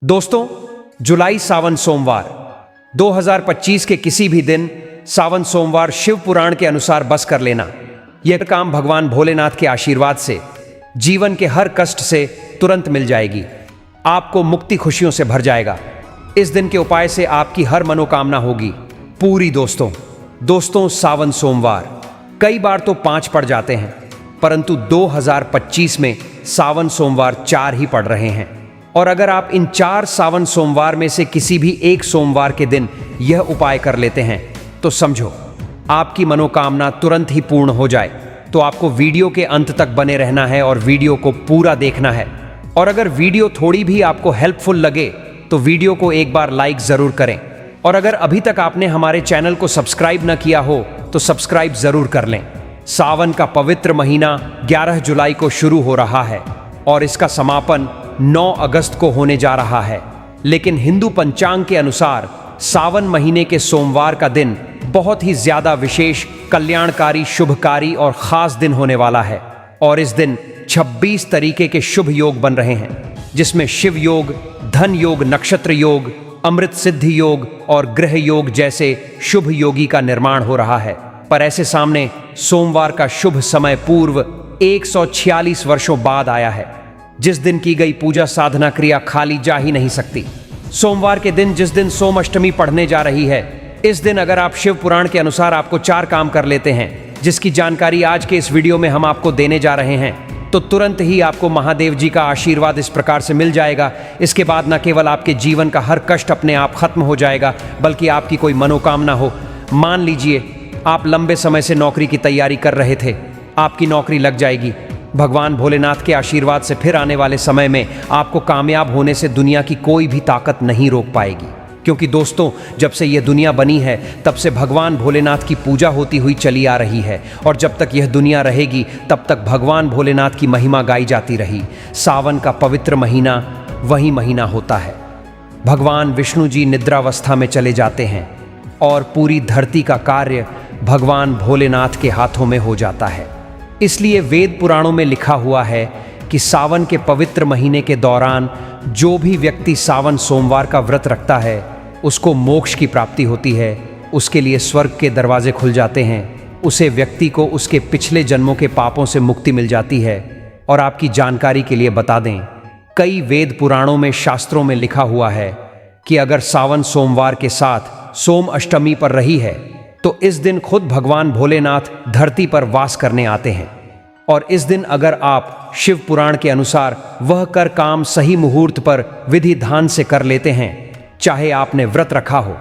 दोस्तों, जुलाई सावन सोमवार 2025 के किसी भी दिन सावन सोमवार शिव पुराण के अनुसार बस कर लेना। यह काम भगवान भोलेनाथ के आशीर्वाद से जीवन के हर कष्ट से तुरंत मिल जाएगी। आपको मुक्ति खुशियों से भर जाएगा। इस दिन के उपाय से आपकी हर मनोकामना होगी पूरी। दोस्तों, सावन सोमवार कई बार तो 5 पड़ जाते हैं, परंतु 2025 में सावन सोमवार 4 ही पड़ रहे हैं। और अगर आप इन 4 सावन सोमवार में से किसी भी एक सोमवार के दिन यह उपाय कर लेते हैं तो समझो आपकी मनोकामना तुरंत ही पूर्ण हो जाए। तो आपको वीडियो के अंत तक बने रहना है और वीडियो को पूरा देखना है। और अगर वीडियो थोड़ी भी आपको हेल्पफुल लगे तो वीडियो को एक बार लाइक जरूर करें। और अगर अभी तक आपने हमारे चैनल को सब्सक्राइब न किया हो तो सब्सक्राइब जरूर कर लें। सावन का पवित्र महीना 11 जुलाई को शुरू हो रहा है और इसका समापन 9 अगस्त को होने जा रहा है। लेकिन हिंदू पंचांग के अनुसार सावन महीने के सोमवार का दिन बहुत ही ज्यादा विशेष, कल्याणकारी, शुभकारी और खास दिन होने वाला है। और इस दिन 26 तरीके के शुभ योग बन रहे हैं, जिसमें शिव योग, धन योग, नक्षत्र योग, अमृत सिद्धि योग और ग्रह योग जैसे शुभ योगी का निर्माण हो रहा है। पर ऐसे सामने सोमवार का शुभ समय पूर्व 146 वर्षों बाद आया है, जिस दिन की गई पूजा साधना क्रिया खाली जा ही नहीं सकती। सोमवार के दिन, जिस दिन सोम अष्टमी पढ़ने जा रही है, इस दिन अगर आप शिव पुराण के अनुसार आपको 4 काम कर लेते हैं, जिसकी जानकारी आज के इस वीडियो में हम आपको देने जा रहे हैं, तो तुरंत ही आपको महादेव जी का आशीर्वाद इस प्रकार से मिल जाएगा। इसके बाद न केवल आपके जीवन का हर कष्ट अपने आप खत्म हो जाएगा, बल्कि आपकी कोई मनोकामना हो। मान लीजिए आप लंबे समय से नौकरी की तैयारी कर रहे थे, आपकी नौकरी लग जाएगी। भगवान भोलेनाथ के आशीर्वाद से फिर आने वाले समय में आपको कामयाब होने से दुनिया की कोई भी ताकत नहीं रोक पाएगी। क्योंकि दोस्तों, जब से यह दुनिया बनी है तब से भगवान भोलेनाथ की पूजा होती हुई चली आ रही है, और जब तक यह दुनिया रहेगी तब तक भगवान भोलेनाथ की महिमा गाई जाती रही। सावन का पवित्र महीना वही महीना होता है। भगवान विष्णु जी निद्रावस्था में चले जाते हैं और पूरी धरती का कार्य भगवान भोलेनाथ के हाथों में हो जाता है। इसलिए वेद पुराणों में लिखा हुआ है कि सावन के पवित्र महीने के दौरान जो भी व्यक्ति सावन सोमवार का व्रत रखता है उसको मोक्ष की प्राप्ति होती है, उसके लिए स्वर्ग के दरवाजे खुल जाते हैं, उसे व्यक्ति को उसके पिछले जन्मों के पापों से मुक्ति मिल जाती है। और आपकी जानकारी के लिए बता दें, कई वेद पुराणों में, शास्त्रों में लिखा हुआ है कि अगर सावन सोमवार के साथ सोम अष्टमी पर रही है तो इस दिन खुद भगवान भोलेनाथ धरती पर वास करने आते हैं। और इस दिन अगर आप शिव पुराण के अनुसार वह कर काम सही मुहूर्त पर विधि ध्यान से कर लेते हैं, चाहे आपने व्रत रखा हो,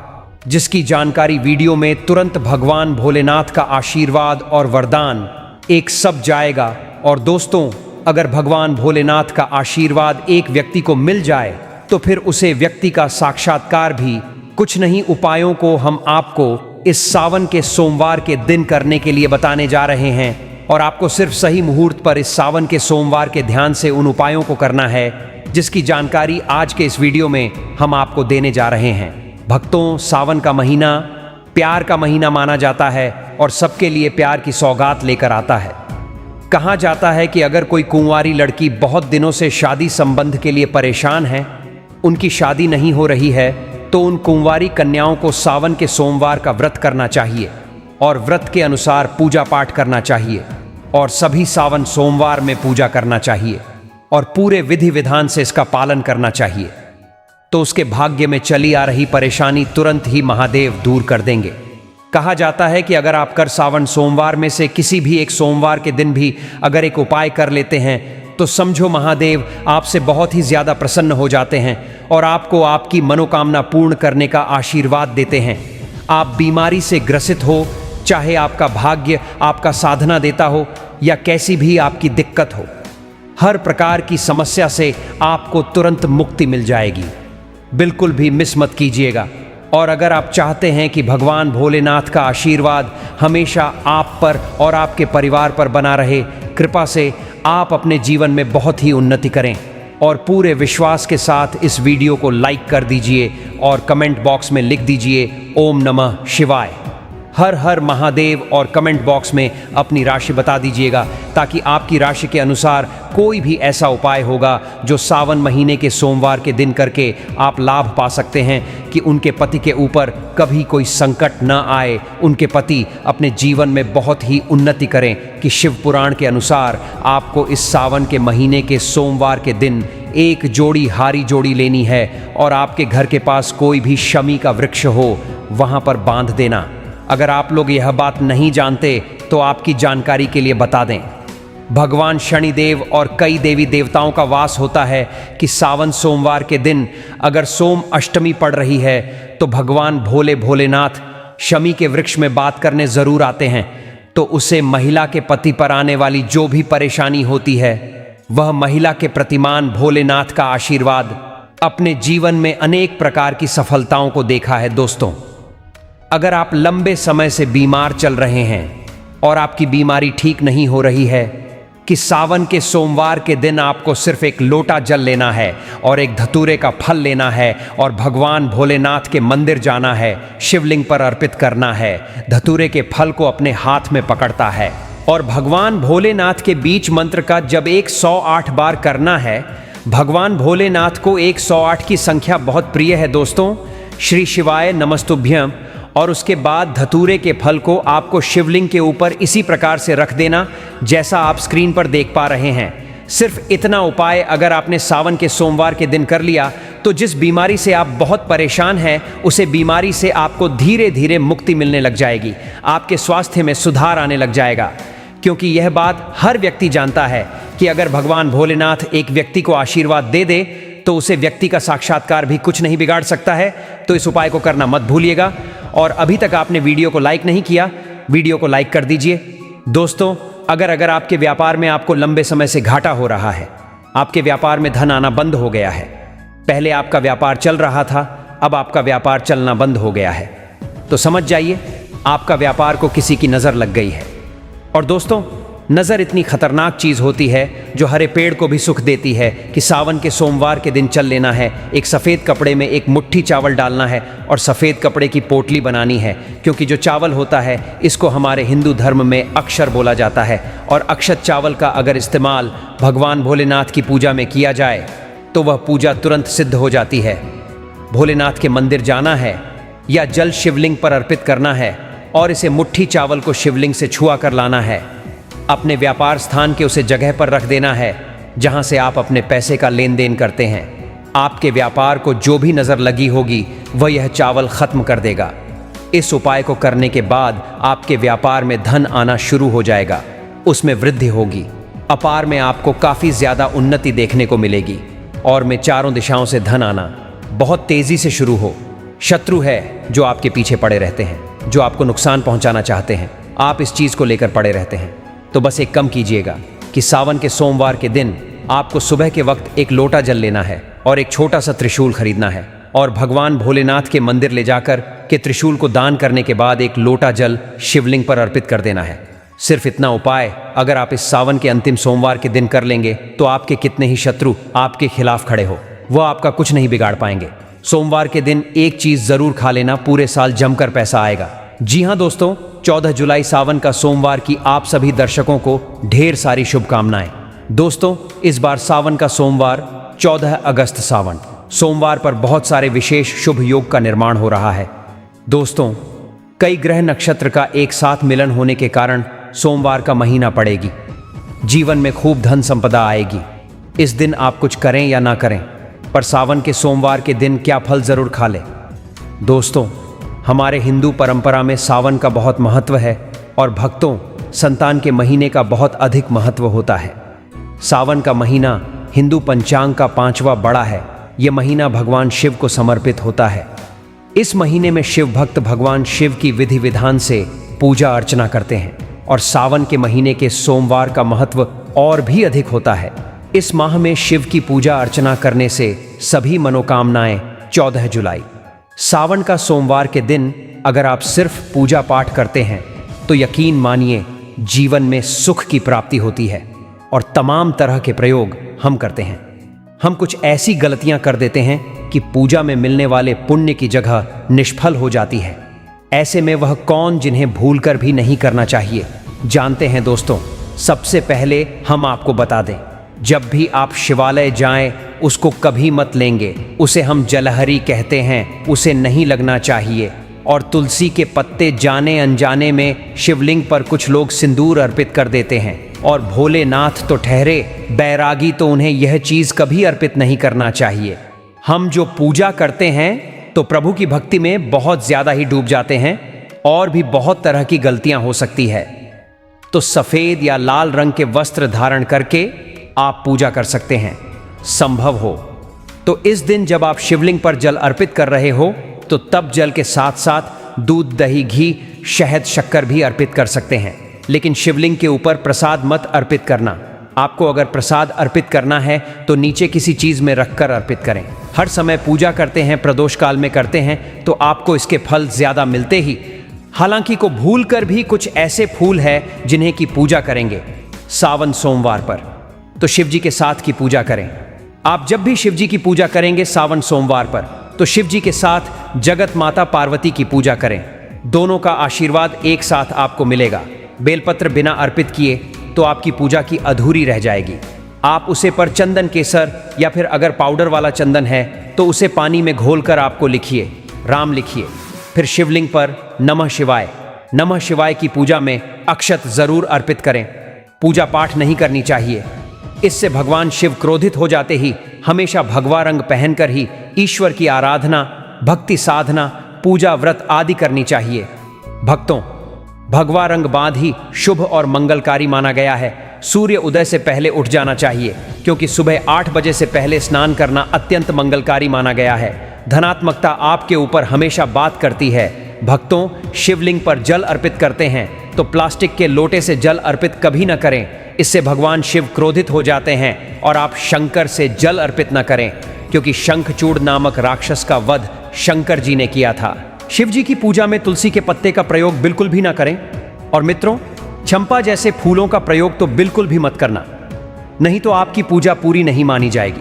जिसकी जानकारी वीडियो में तुरंत भगवान भोलेनाथ का आशीर्वाद और वरदान एक सब जाएगा। और दोस्तों, अगर भगवान भोलेनाथ का आशीर्वाद एक व्यक्ति को मिल जाए तो फिर उसे व्यक्ति का साक्षात्कार भी कुछ नहीं उपायों को हम आपको इस सावन के सोमवार के दिन करने के लिए बताने जा रहे हैं। और आपको सिर्फ सही मुहूर्त पर इस सावन के सोमवार के ध्यान से उन उपायों को करना है, जिसकी जानकारी आज के इस वीडियो में हम आपको देने जा रहे हैं। भक्तों, सावन का महीना प्यार का महीना माना जाता है और सबके लिए प्यार की सौगात लेकर आता है। कहा जाता है कि अगर कोई कुंवारी लड़की बहुत दिनों से शादी संबंध के लिए परेशान है, उनकी शादी नहीं हो रही है, तो उन कुंवारी कन्याओं को सावन के सोमवार का व्रत करना चाहिए और व्रत के अनुसार पूजा पाठ करना चाहिए और सभी सावन सोमवार में पूजा करना चाहिए और पूरे विधि विधान से इसका पालन करना चाहिए। तो उसके भाग्य में चली आ रही परेशानी तुरंत ही महादेव दूर कर देंगे। कहा जाता है कि अगर आप कर सावन सोमवार में से किसी भी एक सोमवार के दिन भी अगर एक उपाय कर लेते हैं तो समझो महादेव आपसे बहुत ही ज्यादा प्रसन्न हो जाते हैं और आपको आपकी मनोकामना पूर्ण करने का आशीर्वाद देते हैं। आप बीमारी से ग्रसित हो, चाहे आपका भाग्य आपका साधना देता हो या कैसी भी आपकी दिक्कत हो, हर प्रकार की समस्या से आपको तुरंत मुक्ति मिल जाएगी। बिल्कुल भी मिस मत कीजिएगा। और अगर आप चाहते हैं कि भगवान भोलेनाथ का आशीर्वाद हमेशा आप पर और आपके परिवार पर बना रहे, कृपा से आप अपने जीवन में बहुत ही उन्नति करें और पूरे विश्वास के साथ इस वीडियो को लाइक कर दीजिए और कमेंट बॉक्स में लिख दीजिए ओम नमः शिवाय। हर हर महादेव और कमेंट बॉक्स में अपनी राशि बता दीजिएगा, ताकि आपकी राशि के अनुसार कोई भी ऐसा उपाय होगा जो सावन महीने के सोमवार के दिन करके आप लाभ पा सकते हैं कि उनके पति के ऊपर कभी कोई संकट न आए, उनके पति अपने जीवन में बहुत ही उन्नति करें। कि शिव पुराण के अनुसार आपको इस सावन के महीने के सोमवार के दिन एक जोड़ी हारी जोड़ी लेनी है और आपके घर के पास कोई भी शमी का वृक्ष हो वहाँ पर बांध देना। अगर आप लोग यह बात नहीं जानते तो आपकी जानकारी के लिए बता दें, भगवान शनिदेव और कई देवी देवताओं का वास होता है कि सावन सोमवार के दिन अगर सोम अष्टमी पड़ रही है तो भगवान भोलेनाथ शमी के वृक्ष में बात करने ज़रूर आते हैं। तो उसे महिला के पति पर आने वाली जो भी परेशानी होती है, वह महिला के प्रतिमान भोलेनाथ का आशीर्वाद अपने जीवन में अनेक प्रकार की सफलताओं को देखा है। दोस्तों, अगर आप लंबे समय से बीमार चल रहे हैं और आपकी बीमारी ठीक नहीं हो रही है, कि सावन के सोमवार के दिन आपको सिर्फ एक लोटा जल लेना है और एक धतूरे का फल लेना है और भगवान भोलेनाथ के मंदिर जाना है, शिवलिंग पर अर्पित करना है। धतूरे के फल को अपने हाथ में पकड़ता है और भगवान भोलेनाथ के बीच मंत्र का जब 108 बार करना है। भगवान भोलेनाथ को 108 की संख्या बहुत प्रिय है दोस्तों। श्री शिवाय नमस्तुभ्यम। और उसके बाद धतूरे के फल को आपको शिवलिंग के ऊपर इसी प्रकार से रख देना जैसा आप स्क्रीन पर देख पा रहे हैं। सिर्फ इतना उपाय अगर आपने सावन के सोमवार के दिन कर लिया तो जिस बीमारी से आप बहुत परेशान हैं, उसे बीमारी से आपको धीरे धीरे मुक्ति मिलने लग जाएगी, आपके स्वास्थ्य में सुधार आने लग जाएगा। क्योंकि यह बात हर व्यक्ति जानता है कि अगर भगवान भोलेनाथ एक व्यक्ति को आशीर्वाद दे दे तो उसे व्यक्ति का साक्षात्कार भी कुछ नहीं बिगाड़ सकता है। तो इस उपाय को करना मत भूलिएगा। और अभी तक आपने वीडियो को लाइक नहीं किया, वीडियो को लाइक कर दीजिए। दोस्तों, अगर आपके व्यापार में आपको लंबे समय से घाटा हो रहा है, आपके व्यापार में धन आना बंद हो गया है, पहले आपका व्यापार चल रहा था, अब आपका व्यापार चलना बंद हो गया है, तो समझ जाइए आपका व्यापार को किसी की नज़र लग गई है। और दोस्तों, नज़र इतनी खतरनाक चीज़ होती है जो हरे पेड़ को भी सुख देती है। कि सावन के सोमवार के दिन चल लेना है, एक सफ़ेद कपड़े में एक मुट्ठी चावल डालना है और सफ़ेद कपड़े की पोटली बनानी है। क्योंकि जो चावल होता है इसको हमारे हिंदू धर्म में अक्षर बोला जाता है और अक्षत चावल का अगर इस्तेमाल भगवान भोलेनाथ की पूजा में किया जाए तो वह पूजा तुरंत सिद्ध हो जाती है। भोलेनाथ के मंदिर जाना है या जल शिवलिंग पर अर्पित करना है और इसे मुट्ठी चावल को शिवलिंग से छुआ कर लाना है। अपने व्यापार स्थान के उसे जगह पर रख देना है जहां से आप अपने पैसे का लेन देन करते हैं। आपके व्यापार को जो भी नज़र लगी होगी वह यह चावल ख़त्म कर देगा। इस उपाय को करने के बाद आपके व्यापार में धन आना शुरू हो जाएगा, उसमें वृद्धि होगी, अपार में आपको काफ़ी ज़्यादा उन्नति देखने को मिलेगी और में चारों दिशाओं से धन आना बहुत तेज़ी से शुरू हो। शत्रु है जो आपके पीछे पड़े रहते हैं, जो आपको नुकसान पहुंचाना चाहते हैं, आप इस चीज़ को लेकर पड़े रहते हैं। तो बस एक कम कीजिएगा कि सावन के सोमवार के दिन आपको सुबह के वक्त एक लोटा जल लेना है और एक छोटा सा त्रिशूल खरीदना है और भगवान भोलेनाथ के मंदिर ले जाकर के त्रिशूल को दान करने के बाद एक लोटा जल शिवलिंग पर अर्पित कर देना है। सिर्फ इतना उपाय अगर आप इस सावन के अंतिम सोमवार के दिन कर लेंगे तो आपके कितने ही शत्रु आपके खिलाफ खड़े हो, वह आपका कुछ नहीं बिगाड़ पाएंगे। सोमवार के दिन एक चीज जरूर खा लेना, पूरे साल जमकर पैसा आएगा। जी हाँ दोस्तों, 14 जुलाई सावन का सोमवार की आप सभी दर्शकों को ढेर सारी शुभकामनाएं। दोस्तों, इस बार सावन का सोमवार 14 अगस्त सावन सोमवार पर बहुत सारे विशेष शुभ योग का निर्माण हो रहा है। दोस्तों, कई ग्रह नक्षत्र का एक साथ मिलन होने के कारण सोमवार का महीना पड़ेगी। जीवन में खूब धन संपदा आएगी। इस दिन आप कुछ करें या ना करें, पर सावन के सोमवार के दिन क्या फल जरूर खा लें। दोस्तों, हमारे हिंदू परंपरा में सावन का बहुत महत्व है और भक्तों संतान के महीने का बहुत अधिक महत्व होता है। सावन का महीना हिंदू पंचांग का 5वां बड़ा है। यह महीना भगवान शिव को समर्पित होता है। इस महीने में शिव भक्त भगवान शिव की विधि विधान से पूजा अर्चना करते हैं और सावन के महीने के सोमवार का महत्व और भी अधिक होता है। इस माह में शिव की पूजा अर्चना करने से सभी मनोकामनाएं 14 जुलाई सावन का सोमवार के दिन अगर आप सिर्फ पूजा पाठ करते हैं तो यकीन मानिए जीवन में सुख की प्राप्ति होती है। और तमाम तरह के प्रयोग हम करते हैं। हम कुछ ऐसी गलतियां कर देते हैं कि पूजा में मिलने वाले पुण्य की जगह निष्फल हो जाती है। ऐसे में वह कौन जिन्हें भूलकर भी नहीं करना चाहिए? जानते हैं दोस्तों, सबसे पहले हम आपको बता दें, जब भी आप शिवालय जाएं, उसको कभी मत लेंगे। उसे हम जलहरी कहते हैं, उसे नहीं लगना चाहिए। और तुलसी के पत्ते जाने अनजाने में शिवलिंग पर कुछ लोग सिंदूर अर्पित कर देते हैं, और भोलेनाथ तो ठहरे बैरागी, तो उन्हें यह चीज कभी अर्पित नहीं करना चाहिए। हम जो पूजा करते हैं तो प्रभु की भक्ति में बहुत ज्यादा ही डूब जाते हैं, और भी बहुत तरह की गलतियां हो सकती है। तो सफेद या लाल रंग के वस्त्र धारण करके आप पूजा कर सकते हैं, संभव हो तो। इस दिन जब आप शिवलिंग पर जल अर्पित कर रहे हो, तो तब जल के साथ साथ दूध, दही, घी, शहद, शक्कर भी अर्पित कर सकते हैं। लेकिन शिवलिंग के ऊपर प्रसाद मत अर्पित करना। आपको अगर प्रसाद अर्पित करना है तो नीचे किसी चीज में रखकर अर्पित करें। हर समय पूजा करते हैं, प्रदोष काल में करते हैं, तो आपको इसके फल ज्यादा मिलते ही। हालांकि को भूलकर भी कुछ ऐसे फूल हैं जिन्हें की पूजा करेंगे सावन सोमवार पर, तो शिव जी के साथ की पूजा करें। आप जब भी शिव जी की पूजा करेंगे सावन सोमवार पर, तो शिव जी के साथ जगत माता पार्वती की पूजा करें। दोनों का आशीर्वाद एक साथ आपको मिलेगा। बेलपत्र बिना अर्पित किए तो आपकी पूजा की अधूरी रह जाएगी। आप उसे पर चंदन केसर, या फिर अगर पाउडर वाला चंदन है तो उसे पानी में घोलकर आपको लिखिए, राम लिखिए। फिर शिवलिंग पर नमः शिवाय की पूजा में अक्षत जरूर अर्पित करें। पूजा पाठ नहीं करनी चाहिए, इससे भगवान शिव क्रोधित हो जाते ही हमेशा भगवा रंग पहनकर ही ईश्वर की आराधना, भक्ति साधना, पूजा, व्रत आदि करनी चाहिए। भक्तों, भगवा रंग बांध ही शुभ और मंगलकारी माना गया है। सूर्य उदय से पहले उठ जाना चाहिए, क्योंकि सुबह 8 बजे से पहले स्नान करना अत्यंत मंगलकारी माना गया है। धनात्मकता आपके ऊपर हमेशा बात करती है। भक्तों, शिवलिंग पर जल अर्पित करते हैं तो प्लास्टिक के लोटे से जल अर्पित कभी न करें, इससे भगवान शिव क्रोधित हो जाते हैं। और आप शंकर से जल अर्पित न करें, क्योंकि शंखचूड़ नामक राक्षस का वध शंकर जी ने किया था। शिव जी की पूजा में तुलसी के पत्ते का प्रयोग बिल्कुल भी ना करें। और मित्रों, चंपा जैसे फूलों का प्रयोग तो बिल्कुल भी मत करना, नहीं तो आपकी पूजा पूरी नहीं मानी जाएगी।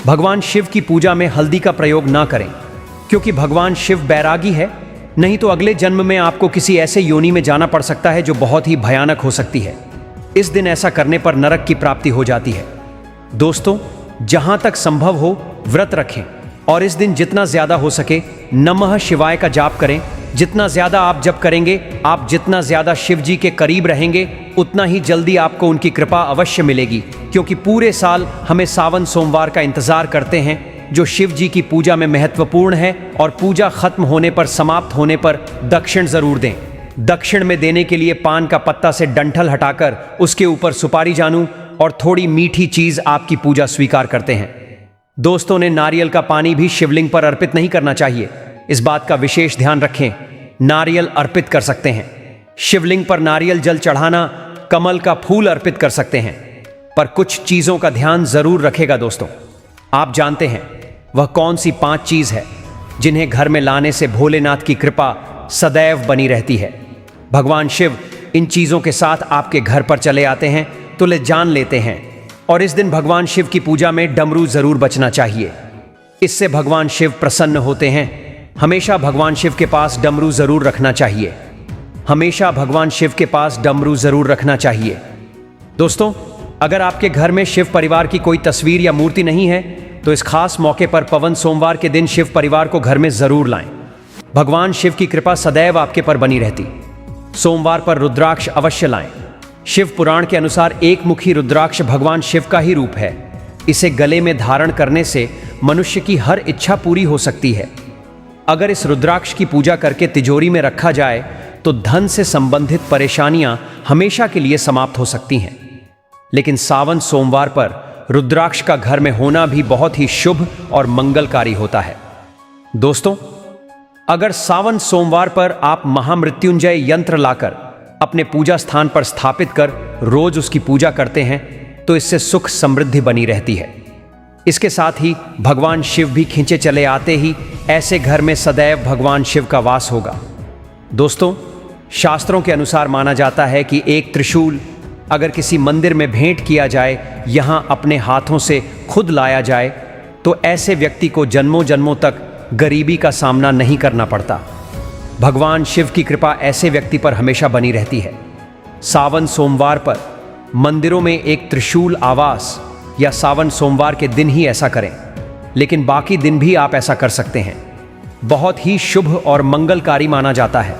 भगवान शिव की पूजा में हल्दी का प्रयोग ना करें, क्योंकि भगवान शिव बैरागी है। नहीं तो अगले जन्म में आपको किसी ऐसे योनि में जाना पड़ सकता है जो बहुत ही भयानक हो सकती है। इस दिन ऐसा करने पर नरक की प्राप्ति हो जाती है। दोस्तों, जहां तक संभव हो व्रत रखें, और इस दिन जितना ज्यादा हो सके नमः शिवाय का जाप करें। जितना ज्यादा आप जप करेंगे, आप जितना ज्यादा शिव जी के करीब रहेंगे, उतना ही जल्दी आपको उनकी कृपा अवश्य मिलेगी। क्योंकि पूरे साल हमें सावन सोमवार का इंतजार करते हैं, जो शिव जी की पूजा में महत्वपूर्ण है। और पूजा खत्म होने पर, समाप्त होने पर दक्षिण जरूर दें। दक्षिण में देने के लिए पान का पत्ता से डंठल हटाकर उसके ऊपर सुपारी जानू और थोड़ी मीठी चीज आपकी पूजा स्वीकार करते हैं। दोस्तों ने नारियल का पानी भी शिवलिंग पर अर्पित नहीं करना चाहिए, इस बात का विशेष ध्यान रखें। नारियल अर्पित कर सकते हैं, शिवलिंग पर नारियल जल चढ़ाना, कमल का फूल अर्पित कर सकते हैं, पर कुछ चीजों का ध्यान जरूर रखेगा। दोस्तों, आप जानते हैं वह कौन सी 5 चीज है जिन्हें घर में लाने से भोलेनाथ की कृपा सदैव बनी रहती है। भगवान शिव इन चीजों के साथ आपके घर पर चले आते हैं तो ले जान लेते हैं। और इस दिन भगवान शिव की पूजा में डमरू जरूर बचना चाहिए, इससे भगवान शिव प्रसन्न होते हैं। हमेशा भगवान शिव के पास डमरू जरूर रखना चाहिए। हमेशा भगवान शिव के पास डमरू जरूर रखना चाहिए। दोस्तों, अगर आपके घर में शिव परिवार की कोई तस्वीर या मूर्ति नहीं है, तो इस खास मौके पर पवन सोमवार के दिन शिव परिवार को घर में जरूर लाएं। भगवान शिव की कृपा सदैव आपके पर बनी रहती। सोमवार पर रुद्राक्ष अवश्य लाएं। शिव पुराण के अनुसार एक मुखी रुद्राक्ष भगवान शिव का ही रूप है। इसे गले में धारण करने से मनुष्य की हर इच्छा पूरी हो सकती है। अगर इस रुद्राक्ष की पूजा करके तिजोरी में रखा जाए तो धन से संबंधित परेशानियां हमेशा के लिए समाप्त हो सकती हैं। लेकिन सावन सोमवार पर रुद्राक्ष का घर में होना भी बहुत ही शुभ और मंगलकारी होता है। दोस्तों, अगर सावन सोमवार पर आप महामृत्युंजय यंत्र लाकर अपने पूजा स्थान पर स्थापित कर रोज उसकी पूजा करते हैं, तो इससे सुख समृद्धि बनी रहती है। इसके साथ ही भगवान शिव भी खींचे चले आते ही ऐसे घर में सदैव भगवान शिव का वास होगा। दोस्तों, शास्त्रों के अनुसार माना जाता है कि एक त्रिशूल अगर किसी मंदिर में भेंट किया जाए, यहां अपने हाथों से खुद लाया जाए, तो ऐसे व्यक्ति को जन्मों जन्मों तक गरीबी का सामना नहीं करना पड़ता। भगवान शिव की कृपा ऐसे व्यक्ति पर हमेशा बनी रहती है। सावन सोमवार पर मंदिरों में एक त्रिशूल आवास या सावन सोमवार के दिन ही ऐसा करें, लेकिन बाकी दिन भी आप ऐसा कर सकते हैं। बहुत ही शुभ और मंगलकारी माना जाता है।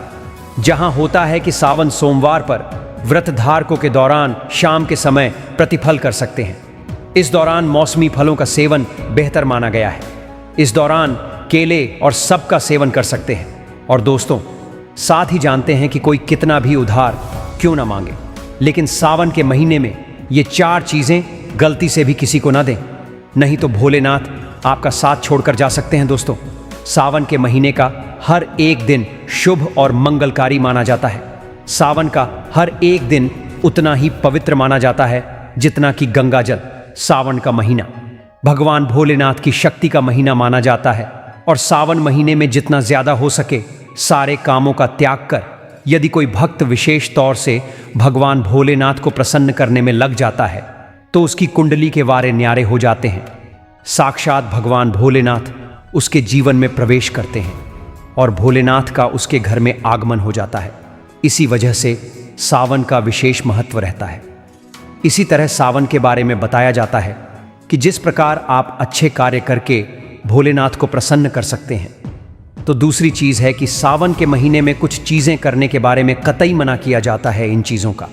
जहां होता है कि सावन सोमवार पर व्रत धारकों के दौरान शाम के समय प्रतिफल कर सकते हैं। इस दौरान मौसमी फलों का सेवन बेहतर माना गया है। इस दौरान केले और सब का सेवन कर सकते हैं। और दोस्तों, साथ ही जानते हैं कि कोई कितना भी उधार क्यों ना मांगे, लेकिन सावन के महीने में ये 4 चीजें गलती से भी किसी को ना दें, नहीं तो भोलेनाथ आपका साथ छोड़कर जा सकते हैं। दोस्तों, सावन के महीने का हर एक दिन शुभ और मंगलकारी माना जाता है। सावन का हर एक दिन उतना ही पवित्र माना जाता है जितना कि गंगा जल। सावन का महीना भगवान भोलेनाथ की शक्ति का महीना माना जाता है और सावन महीने में जितना ज्यादा हो सके सारे कामों का त्याग कर यदि कोई भक्त विशेष तौर से भगवान भोलेनाथ को प्रसन्न करने में लग जाता है तो उसकी कुंडली के वारे न्यारे हो जाते हैं। साक्षात भगवान भोलेनाथ उसके जीवन में प्रवेश करते हैं और भोलेनाथ का उसके घर में आगमन हो जाता है। इसी वजह से सावन का विशेष महत्व रहता है। इसी तरह सावन के बारे में बताया जाता है कि जिस प्रकार आप अच्छे कार्य करके भोलेनाथ को प्रसन्न कर सकते हैं, तो दूसरी चीज है कि सावन के महीने में कुछ चीजें करने के बारे में कतई मना किया जाता है। इन चीजों का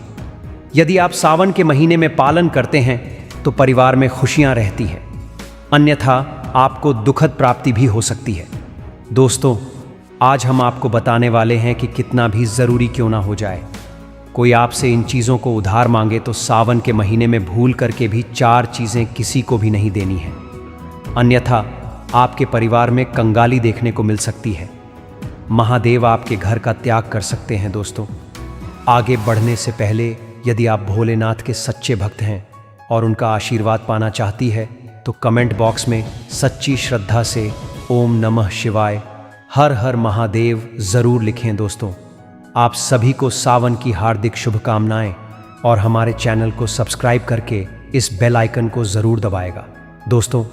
यदि आप सावन के महीने में पालन करते हैं तो परिवार में खुशियां रहती हैं, अन्यथा आपको दुखद प्राप्ति भी हो सकती है। दोस्तों, आज हम आपको बताने वाले हैं कि कितना भी जरूरी क्यों ना हो जाए, कोई आपसे इन चीज़ों को उधार मांगे तो सावन के महीने में भूल करके भी 4 चीज़ें किसी को भी नहीं देनी है, अन्यथा आपके परिवार में कंगाली देखने को मिल सकती है। महादेव आपके घर का त्याग कर सकते हैं। दोस्तों, आगे बढ़ने से पहले यदि आप भोलेनाथ के सच्चे भक्त हैं और उनका आशीर्वाद पाना चाहती है तो कमेंट बॉक्स में सच्ची श्रद्धा से ओम नमः शिवाय, हर हर महादेव ज़रूर लिखें। दोस्तों, आप सभी को सावन की हार्दिक शुभकामनाएं और हमारे चैनल को सब्सक्राइब करके इस बेल आइकन को ज़रूर दबाएगा। दोस्तों,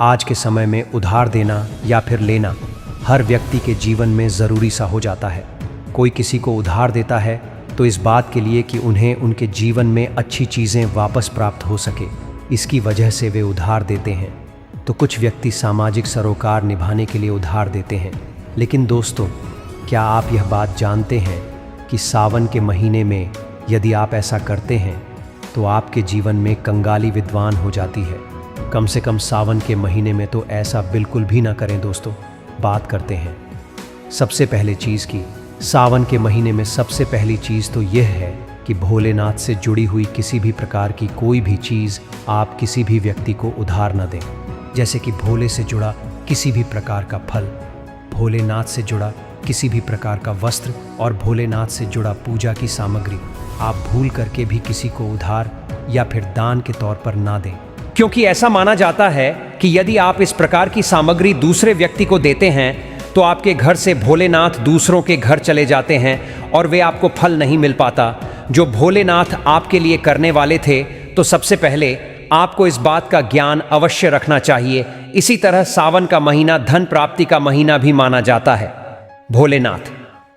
आज के समय में उधार देना या फिर लेना हर व्यक्ति के जीवन में ज़रूरी सा हो जाता है। कोई किसी को उधार देता है तो इस बात के लिए कि उन्हें उनके जीवन में अच्छी चीज़ें वापस प्राप्त हो सके, इसकी वजह से वे उधार देते हैं। तो कुछ व्यक्ति सामाजिक सरोकार निभाने के लिए उधार देते हैं। लेकिन दोस्तों, क्या आप यह बात जानते हैं कि सावन के महीने में यदि आप ऐसा करते हैं तो आपके जीवन में कंगाली विद्वान हो जाती है। कम से कम सावन के महीने में तो ऐसा बिल्कुल भी ना करें। दोस्तों, बात करते हैं सबसे पहले चीज़ की। सावन के महीने में सबसे पहली चीज़ तो यह है कि भोलेनाथ से जुड़ी हुई किसी भी प्रकार की कोई भी चीज़ आप किसी भी व्यक्ति को उधार न दें। जैसे कि भोले से जुड़ा किसी भी प्रकार का फल, भोलेनाथ से जुड़ा किसी भी प्रकार का वस्त्र और भोलेनाथ से जुड़ा पूजा की सामग्री आप भूल करके भी किसी को उधार या फिर दान के तौर पर ना दें, क्योंकि ऐसा माना जाता है कि यदि आप इस प्रकार की सामग्री दूसरे व्यक्ति को देते हैं तो आपके घर से भोलेनाथ दूसरों के घर चले जाते हैं और वे आपको फल नहीं मिल पाता जो भोलेनाथ आपके लिए करने वाले थे। तो सबसे पहले आपको इस बात का ज्ञान अवश्य रखना चाहिए। इसी तरह सावन का महीना धन प्राप्ति का महीना भी माना जाता है। भोलेनाथ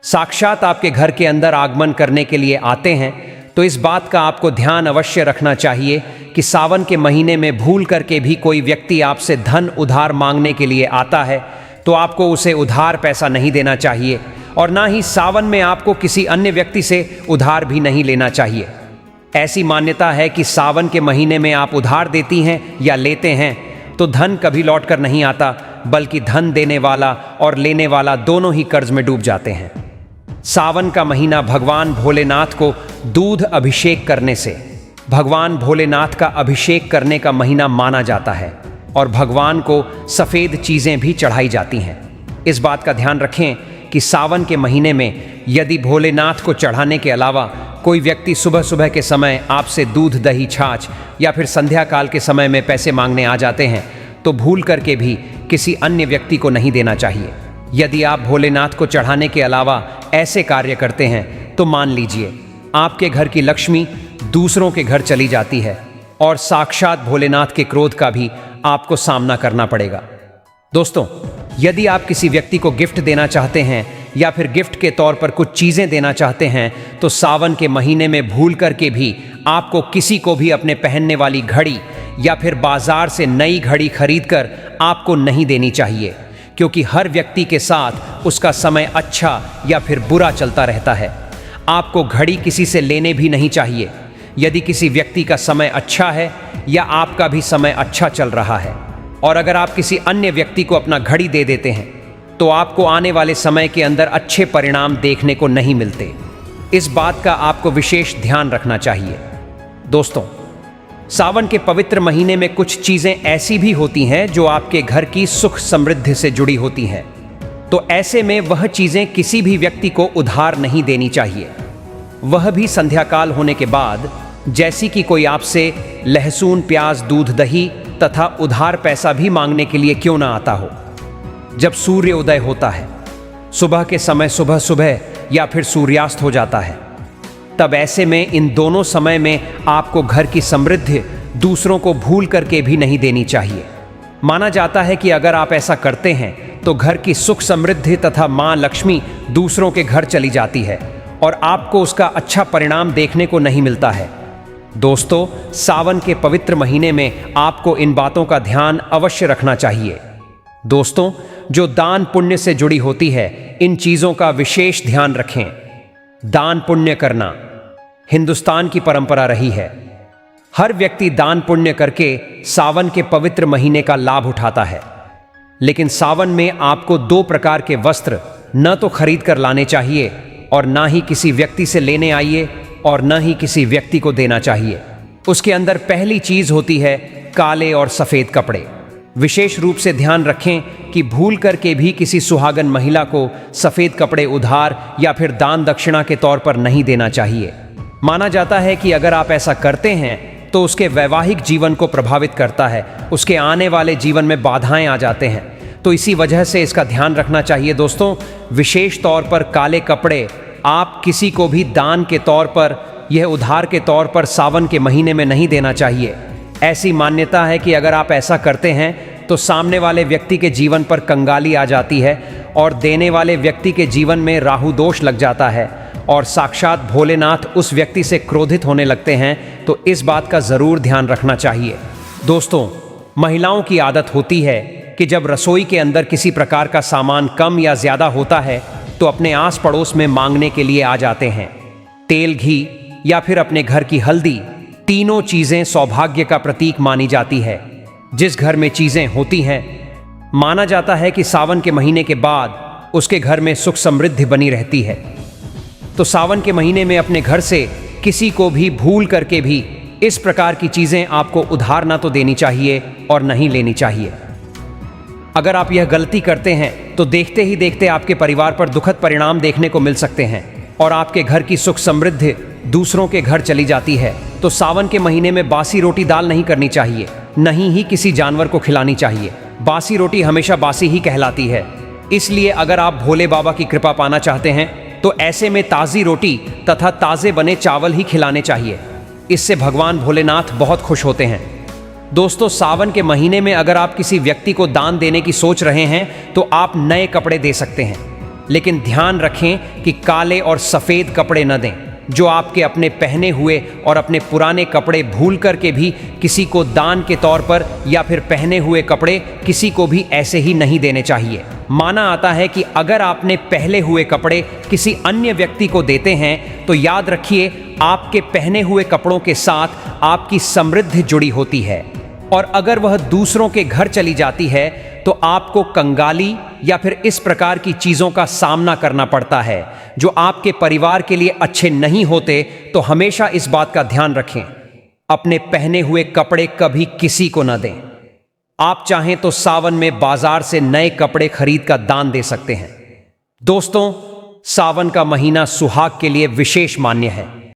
साक्षात आपके घर के अंदर आगमन करने के लिए आते हैं, तो इस बात का आपको ध्यान अवश्य रखना चाहिए कि सावन के महीने में भूल करके भी कोई व्यक्ति आपसे धन उधार मांगने के लिए आता है तो आपको उसे उधार पैसा नहीं देना चाहिए, और ना ही सावन में आपको किसी अन्य व्यक्ति से उधार भी नहीं लेना चाहिए। ऐसी मान्यता है कि सावन के महीने में आप उधार देती हैं या लेते हैं तो धन कभी लौट कर नहीं आता, बल्कि धन देने वाला और लेने वाला दोनों ही कर्ज में डूब जाते हैं। सावन का महीना भगवान भोलेनाथ को दूध अभिषेक करने से, भगवान भोलेनाथ का अभिषेक करने का महीना माना जाता है और भगवान को सफ़ेद चीज़ें भी चढ़ाई जाती हैं। इस बात का ध्यान रखें कि सावन के महीने में यदि भोलेनाथ को चढ़ाने के अलावा कोई व्यक्ति सुबह सुबह के समय आपसे दूध दही छाछ या फिर संध्या काल के समय में पैसे मांगने आ जाते हैं तो भूल करके भी किसी अन्य व्यक्ति को नहीं देना चाहिए। यदि आप भोलेनाथ को चढ़ाने के अलावा ऐसे कार्य करते हैं तो मान लीजिए आपके घर की लक्ष्मी दूसरों के घर चली जाती है और साक्षात भोलेनाथ के क्रोध का भी आपको सामना करना पड़ेगा। दोस्तों, यदि आप किसी व्यक्ति को गिफ्ट देना चाहते हैं या फिर गिफ्ट के तौर पर कुछ चीज़ें देना चाहते हैं तो सावन के महीने में भूल करके भी आपको किसी को भी अपने पहनने वाली घड़ी या फिर बाजार से नई घड़ी खरीदकर आपको नहीं देनी चाहिए, क्योंकि हर व्यक्ति के साथ उसका समय अच्छा या फिर बुरा चलता रहता है। आपको घड़ी किसी से लेने भी नहीं चाहिए। यदि किसी व्यक्ति का समय अच्छा है या आपका भी समय अच्छा चल रहा है और अगर आप किसी अन्य व्यक्ति को अपना घड़ी दे देते हैं तो आपको आने वाले समय के अंदर अच्छे परिणाम देखने को नहीं मिलते। इस बात का आपको विशेष ध्यान रखना चाहिए। दोस्तों, सावन के पवित्र महीने में कुछ चीज़ें ऐसी भी होती हैं जो आपके घर की सुख समृद्धि से जुड़ी होती हैं, तो ऐसे में वह चीज़ें किसी भी व्यक्ति को उधार नहीं देनी चाहिए, वह भी संध्या काल होने के बाद, जैसी कि कोई आपसे लहसुन, प्याज, दूध, दही तथा उधार पैसा भी मांगने के लिए क्यों ना आता हो। जब सूर्य उदय होता है, सुबह के समय सुबह सुबह या फिर सूर्यास्त हो जाता है, तब ऐसे में इन दोनों समय में आपको घर की समृद्धि दूसरों को भूल करके भी नहीं देनी चाहिए। माना जाता है कि अगर आप ऐसा करते हैं तो घर की सुख समृद्धि तथा माँ लक्ष्मी दूसरों के घर चली जाती है और आपको उसका अच्छा परिणाम देखने को नहीं मिलता है। दोस्तों, सावन के पवित्र महीने में आपको इन बातों का ध्यान अवश्य रखना चाहिए। दोस्तों, जो दान पुण्य से जुड़ी होती है, इन चीज़ों का विशेष ध्यान रखें। दान पुण्य करना हिंदुस्तान की परंपरा रही है। हर व्यक्ति दान पुण्य करके सावन के पवित्र महीने का लाभ उठाता है। लेकिन सावन में आपको 2 प्रकार के वस्त्र न तो खरीद कर लाने चाहिए और ना ही किसी व्यक्ति से लेने आइए और न ही किसी व्यक्ति को देना चाहिए। उसके अंदर पहली चीज़ होती है काले और सफ़ेद कपड़े। विशेष रूप से ध्यान रखें कि भूल करके भी किसी सुहागन महिला को सफ़ेद कपड़े उधार या फिर दान दक्षिणा के तौर पर नहीं देना चाहिए। माना जाता है कि अगर आप ऐसा करते हैं तो उसके वैवाहिक जीवन को प्रभावित करता है, उसके आने वाले जीवन में बाधाएं आ जाते हैं। तो इसी वजह से इसका ध्यान रखना चाहिए। दोस्तों, विशेष तौर पर काले कपड़े आप किसी को भी दान के तौर पर, यह उधार के तौर पर सावन के महीने में नहीं देना चाहिए। ऐसी मान्यता है कि अगर आप ऐसा करते हैं तो सामने वाले व्यक्ति के जीवन पर कंगाली आ जाती है और देने वाले व्यक्ति के जीवन में राहु दोष लग जाता है और साक्षात भोलेनाथ उस व्यक्ति से क्रोधित होने लगते हैं। तो इस बात का ज़रूर ध्यान रखना चाहिए। दोस्तों, महिलाओं की आदत होती है कि जब रसोई के अंदर किसी प्रकार का सामान कम या ज़्यादा होता है तो अपने आस पड़ोस में मांगने के लिए आ जाते हैं। तेल, घी या फिर अपने घर की हल्दी, तीनों चीज़ें सौभाग्य का प्रतीक मानी जाती है। जिस घर में चीज़ें होती हैं, माना जाता है कि सावन के महीने के बाद उसके घर में सुख समृद्धि बनी रहती है। तो सावन के महीने में अपने घर से किसी को भी भूल करके भी इस प्रकार की चीज़ें आपको उधार ना तो देनी चाहिए और नहीं लेनी चाहिए। अगर आप यह गलती करते हैं तो देखते ही देखते आपके परिवार पर दुखद परिणाम देखने को मिल सकते हैं और आपके घर की सुख समृद्धि दूसरों के घर चली जाती है। तो सावन के महीने में बासी रोटी दाल नहीं करनी चाहिए, नहीं ही किसी जानवर को खिलानी चाहिए। बासी रोटी हमेशा बासी ही कहलाती है। इसलिए अगर आप भोले बाबा की कृपा पाना चाहते हैं तो ऐसे में ताज़ी रोटी तथा ताज़े बने चावल ही खिलाने चाहिए। इससे भगवान भोलेनाथ बहुत खुश होते हैं। दोस्तों, सावन के महीने में अगर आप किसी व्यक्ति को दान देने की सोच रहे हैं तो आप नए कपड़े दे सकते हैं, लेकिन ध्यान रखें कि काले और सफ़ेद कपड़े न दें। जो आपके अपने पहने हुए और अपने पुराने कपड़े भूल करके भी किसी को दान के तौर पर या फिर पहने हुए कपड़े किसी को भी ऐसे ही नहीं देने चाहिए। माना आता है कि अगर आपने पहले हुए कपड़े किसी अन्य व्यक्ति को देते हैं तो याद रखिए आपके पहने हुए कपड़ों के साथ आपकी समृद्धि जुड़ी होती है और अगर वह दूसरों के घर चली जाती है तो आपको कंगाली या फिर इस प्रकार की चीज़ों का सामना करना पड़ता है जो आपके परिवार के लिए अच्छे नहीं होते। तो हमेशा इस बात का ध्यान रखें, अपने पहने हुए कपड़े कभी किसी को न दें। आप चाहें तो सावन में बाजार से नए कपड़े खरीद कर दान दे सकते हैं। दोस्तों, सावन का महीना सुहाग के लिए विशेष मान्य है।